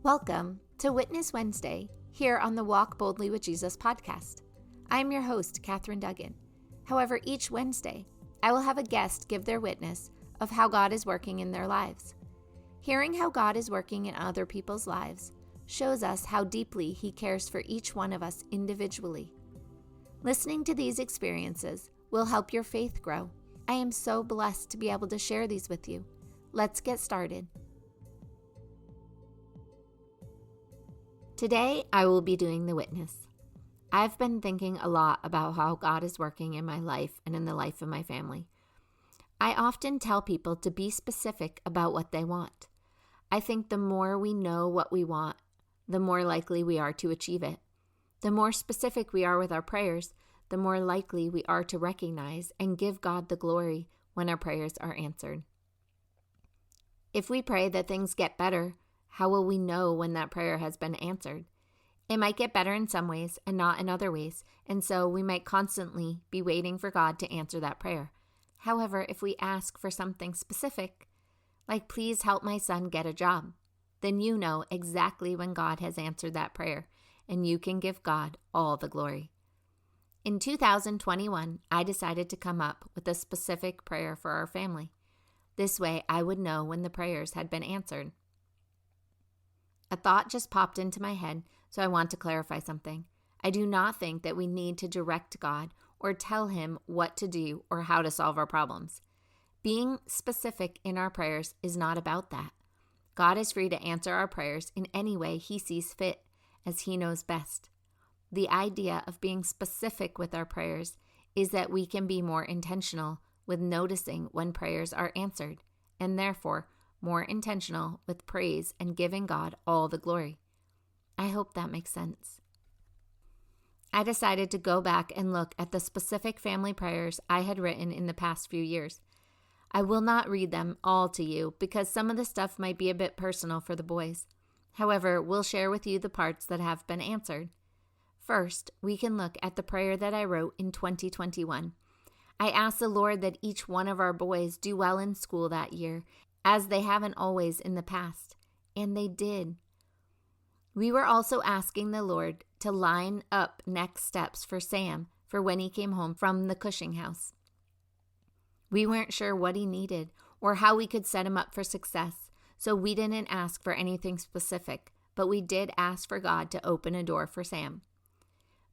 Welcome to Witness Wednesday here on the Walk Boldly with Jesus podcast. I'm your host, Katherine Duggan. However, each Wednesday, I will have a guest give their witness of how God is working in their lives. Hearing how God is working in other people's lives shows us how deeply He cares for each one of us individually. Listening to these experiences will help your faith grow. I am so blessed to be able to share these with you. Let's get started. Today, I will be doing the witness. I've been thinking a lot about how God is working in my life and in the life of my family. I often tell people to be specific about what they want. I think the more we know what we want, the more likely we are to achieve it. The more specific we are with our prayers, the more likely we are to recognize and give God the glory when our prayers are answered. If we pray that things get better, how will we know when that prayer has been answered? It might get better in some ways and not in other ways, and so we might constantly be waiting for God to answer that prayer. However, if we ask for something specific, like please help my son get a job, then you know exactly when God has answered that prayer, and you can give God all the glory. In 2021, I decided to come up with a specific prayer for our family. This way, I would know when the prayers had been answered. A thought just popped into my head, so I want to clarify something. I do not think that we need to direct God or tell Him what to do or how to solve our problems. Being specific in our prayers is not about that. God is free to answer our prayers in any way He sees fit, as He knows best. The idea of being specific with our prayers is that we can be more intentional with noticing when prayers are answered, and therefore more intentional with praise and giving God all the glory. I hope that makes sense. I decided to go back and look at the specific family prayers I had written in the past few years. I will not read them all to you because some of the stuff might be a bit personal for the boys. However, we'll share with you the parts that have been answered. First, we can look at the prayer that I wrote in 2021. I asked the Lord that each one of our boys do well in school that year, as they haven't always in the past, and they did. We were also asking the Lord to line up next steps for Sam for when he came home from the Cushing house. We weren't sure what he needed or how we could set him up for success, so we didn't ask for anything specific, but we did ask for God to open a door for Sam.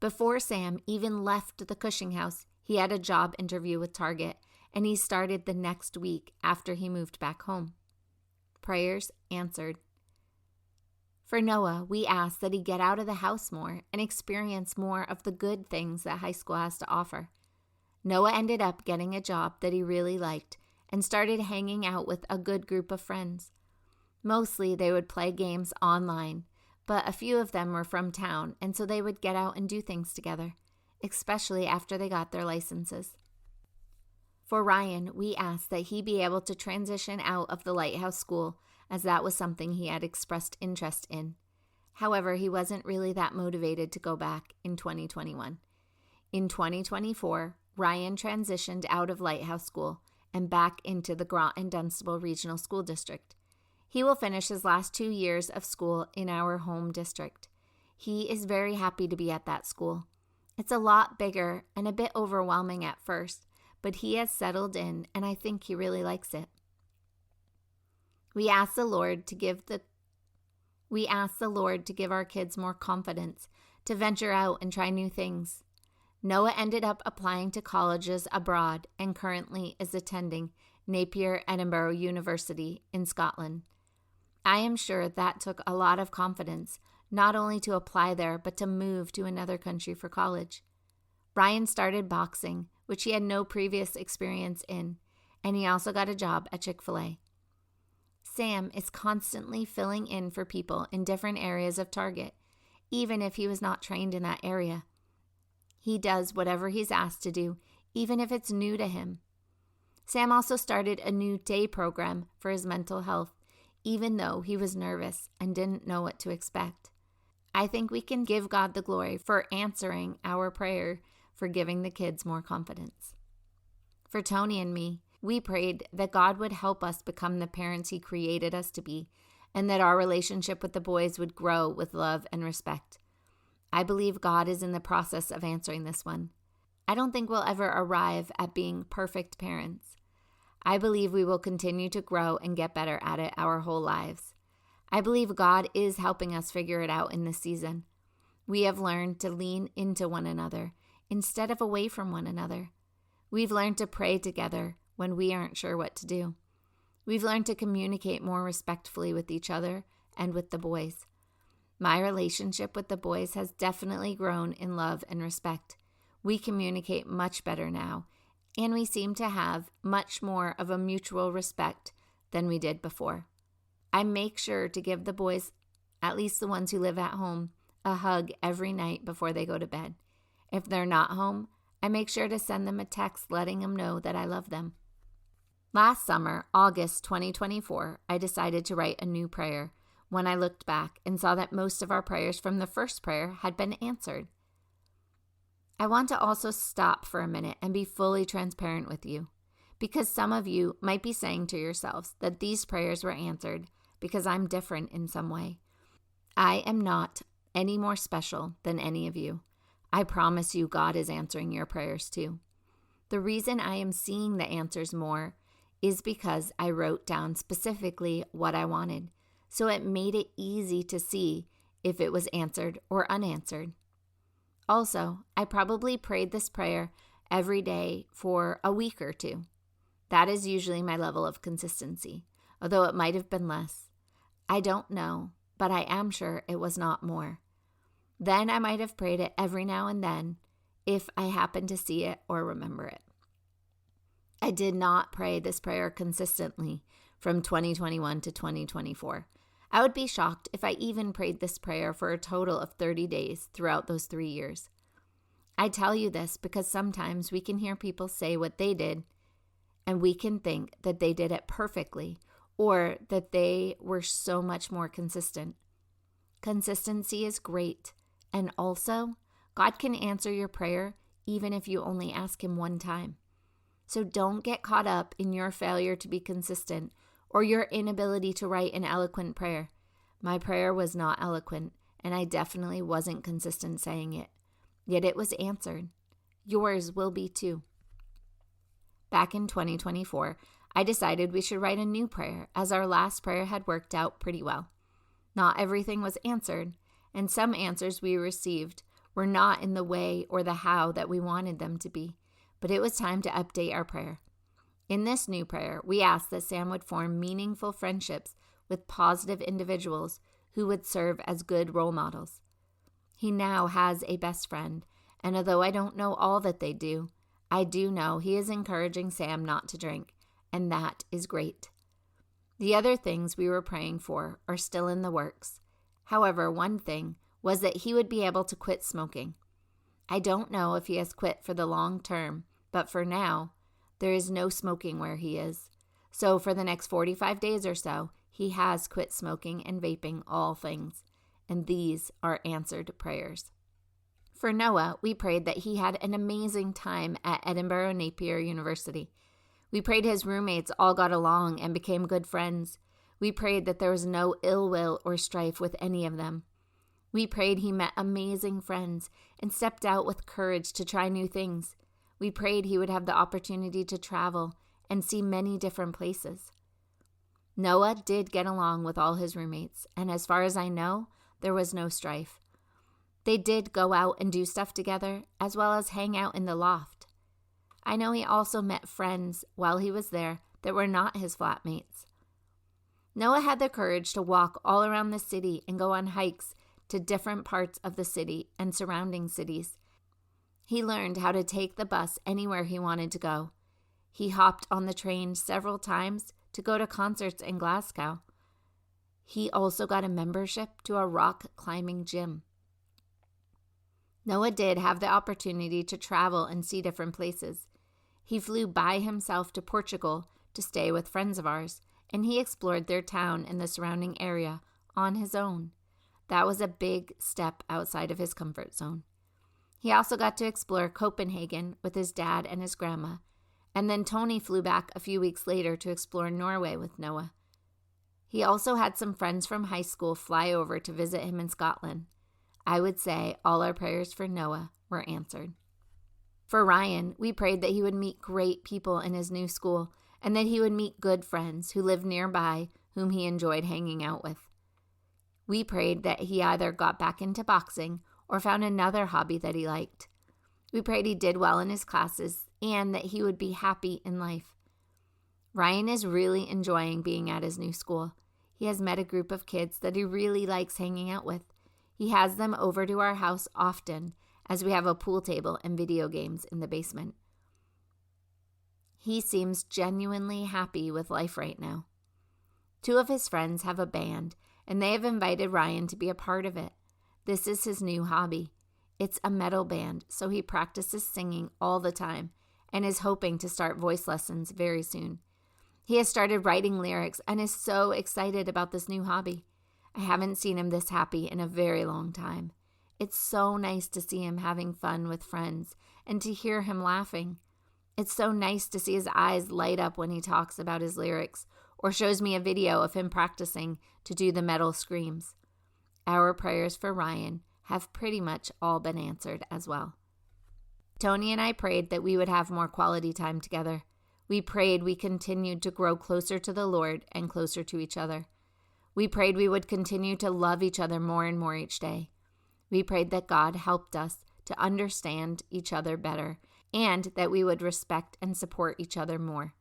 Before Sam even left the Cushing house, he had a job interview with Target, and he started the next week after he moved back home. Prayers answered. For Noah, we asked that he get out of the house more and experience more of the good things that high school has to offer. Noah ended up getting a job that he really liked and started hanging out with a good group of friends. Mostly they would play games online, but a few of them were from town, and so they would get out and do things together, especially after they got their licenses. For Ryan, we asked that he be able to transition out of the Lighthouse School, as that was something he had expressed interest in. However, he wasn't really that motivated to go back in 2021. In 2024, Ryan transitioned out of Lighthouse School and back into the Grant and Dunstable Regional School District. He will finish his last 2 years of school in our home district. He is very happy to be at that school. It's a lot bigger and a bit overwhelming at first, but he has settled in, and I think he really likes it. We ask the Lord to give our kids more confidence to venture out and try new things. Noah ended up applying to colleges abroad and currently is attending Napier Edinburgh University in Scotland. I am sure that took a lot of confidence, not only to apply there, but to move to another country for college. Ryan started boxing, which he had no previous experience in, and he also got a job at Chick-fil-A. Sam is constantly filling in for people in different areas of Target, even if he was not trained in that area. He does whatever he's asked to do, even if it's new to him. Sam also started a new day program for his mental health, even though he was nervous and didn't know what to expect. I think we can give God the glory for answering our prayer for giving the kids more confidence. For Tony and me, we prayed that God would help us become the parents He created us to be and that our relationship with the boys would grow with love and respect. I believe God is in the process of answering this one. I don't think we'll ever arrive at being perfect parents. I believe we will continue to grow and get better at it our whole lives. I believe God is helping us figure it out in this season. We have learned to lean into one another instead of away from one another. We've learned to pray together when we aren't sure what to do. We've learned to communicate more respectfully with each other and with the boys. My relationship with the boys has definitely grown in love and respect. We communicate much better now, and we seem to have much more of a mutual respect than we did before. I make sure to give the boys, at least the ones who live at home, a hug every night before they go to bed. If they're not home, I make sure to send them a text letting them know that I love them. Last summer, August 2024, I decided to write a new prayer when I looked back and saw that most of our prayers from the first prayer had been answered. I want to also stop for a minute and be fully transparent with you, because some of you might be saying to yourselves that these prayers were answered because I'm different in some way. I am not any more special than any of you. I promise you God is answering your prayers too. The reason I am seeing the answers more is because I wrote down specifically what I wanted, so it made it easy to see if it was answered or unanswered. Also, I probably prayed this prayer every day for a week or two. That is usually my level of consistency, although it might have been less. I don't know, but I am sure it was not more. Then I might have prayed it every now and then if I happened to see it or remember it. I did not pray this prayer consistently from 2021 to 2024. I would be shocked if I even prayed this prayer for a total of 30 days throughout those 3 years. I tell you this because sometimes we can hear people say what they did, and we can think that they did it perfectly or that they were so much more consistent. Consistency is great, and also, God can answer your prayer even if you only ask Him one time. So don't get caught up in your failure to be consistent or your inability to write an eloquent prayer. My prayer was not eloquent, and I definitely wasn't consistent saying it. Yet it was answered. Yours will be too. Back in 2024, I decided we should write a new prayer as our last prayer had worked out pretty well. Not everything was answered, and some answers we received were not in the way or the how that we wanted them to be, but it was time to update our prayer. In this new prayer, we asked that Sam would form meaningful friendships with positive individuals who would serve as good role models. He now has a best friend, and although I don't know all that they do, I do know he is encouraging Sam not to drink, and that is great. The other things we were praying for are still in the works. However, one thing was that he would be able to quit smoking. I don't know if he has quit for the long term, but for now, there is no smoking where he is. So for the next 45 days or so, he has quit smoking and vaping all things, and these are answered prayers. For Noah, we prayed that he had an amazing time at Edinburgh Napier University. We prayed his roommates all got along and became good friends. We prayed that there was no ill will or strife with any of them. We prayed he met amazing friends and stepped out with courage to try new things. We prayed he would have the opportunity to travel and see many different places. Noah did get along with all his roommates, and as far as I know, there was no strife. They did go out and do stuff together, as well as hang out in the loft. I know he also met friends while he was there that were not his flatmates. Noah had the courage to walk all around the city and go on hikes to different parts of the city and surrounding cities. He learned how to take the bus anywhere he wanted to go. He hopped on the train several times to go to concerts in Glasgow. He also got a membership to a rock climbing gym. Noah did have the opportunity to travel and see different places. He flew by himself to Portugal to stay with friends of ours, and he explored their town and the surrounding area on his own. That was a big step outside of his comfort zone. He also got to explore Copenhagen with his dad and his grandma, and then Tony flew back a few weeks later to explore Norway with Noah. He also had some friends from high school fly over to visit him in Scotland. I would say all our prayers for Noah were answered. For Ryan, we prayed that he would meet great people in his new school and that he would meet good friends who lived nearby whom he enjoyed hanging out with. We prayed that he either got back into boxing or found another hobby that he liked. We prayed he did well in his classes and that he would be happy in life. Ryan is really enjoying being at his new school. He has met a group of kids that he really likes hanging out with. He has them over to our house often, as we have a pool table and video games in the basement. He seems genuinely happy with life right now. 2 of his friends have a band, and they have invited Ryan to be a part of it. This is his new hobby. It's a metal band, so he practices singing all the time and is hoping to start voice lessons very soon. He has started writing lyrics and is so excited about this new hobby. I haven't seen him this happy in a very long time. It's so nice to see him having fun with friends and to hear him laughing. It's so nice to see his eyes light up when he talks about his lyrics or shows me a video of him practicing to do the metal screams. Our prayers for Ryan have pretty much all been answered as well. Tony and I prayed that we would have more quality time together. We prayed we continued to grow closer to the Lord and closer to each other. We prayed we would continue to love each other more and more each day. We prayed that God helped us to understand each other better and that we would respect and support each other more.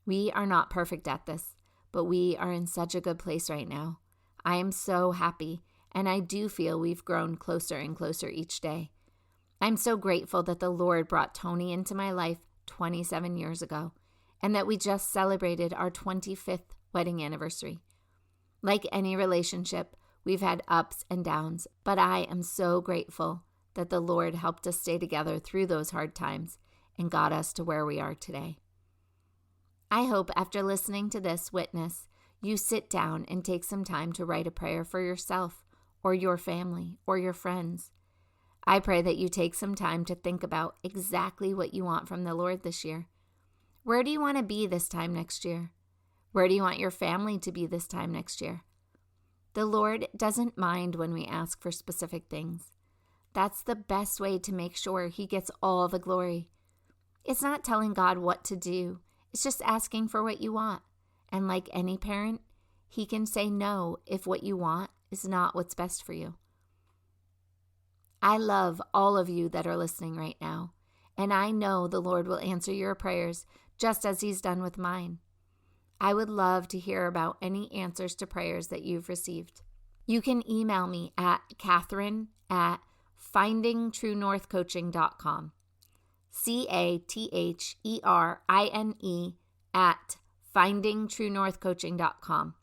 We are not perfect at this, but we are in such a good place right now. I am so happy, and I do feel we've grown closer and closer each day. I'm so grateful that the Lord brought Tony into my life 27 years ago, and that we just celebrated our 25th wedding anniversary. Like any relationship, we've had ups and downs, but I am so grateful that the Lord helped us stay together through those hard times and got us to where we are today. I hope after listening to this witness, you sit down and take some time to write a prayer for yourself or your family or your friends. I pray that you take some time to think about exactly what you want from the Lord this year. Where do you want to be this time next year? Where do you want your family to be this time next year? The Lord doesn't mind when we ask for specific things. That's the best way to make sure He gets all the glory. It's not telling God what to do. It's just asking for what you want. And like any parent, He can say no if what you want is not what's best for you. I love all of you that are listening right now, and I know the Lord will answer your prayers just as He's done with mine. I would love to hear about any answers to prayers that you've received. You can email me at Catherine@findingtruenorthcoaching.com. CATHERINE@findingtruenorthcoaching.com.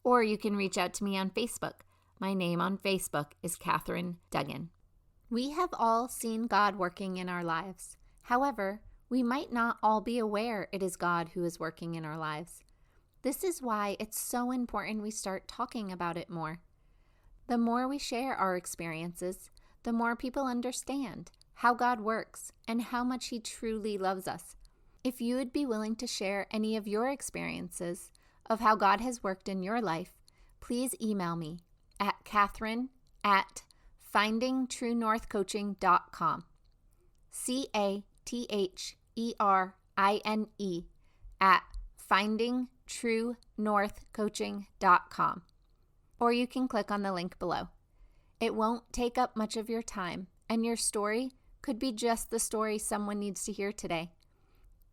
Or you can reach out to me on Facebook. My name on Facebook is Catherine Duggan. We have all seen God working in our lives. However, we might not all be aware it is God who is working in our lives. This is why it's so important we start talking about it more. The more we share our experiences, the more people understand how God works and how much He truly loves us. If you would be willing to share any of your experiences of how God has worked in your life, please email me at Catherine@findingtruenorthcoaching.com. CATHERINE@findingtruenorthcoaching.com. Or you can click on the link below. It won't take up much of your time, and your story could be just the story someone needs to hear today.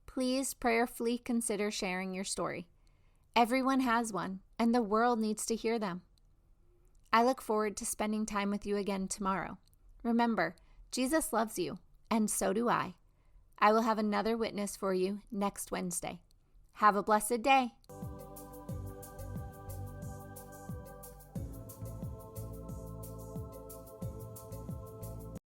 Please prayerfully consider sharing your story. Everyone has one, and the world needs to hear them. I look forward to spending time with you again tomorrow. Remember, Jesus loves you, and so do I. I will have another witness for you next Wednesday. Have a blessed day.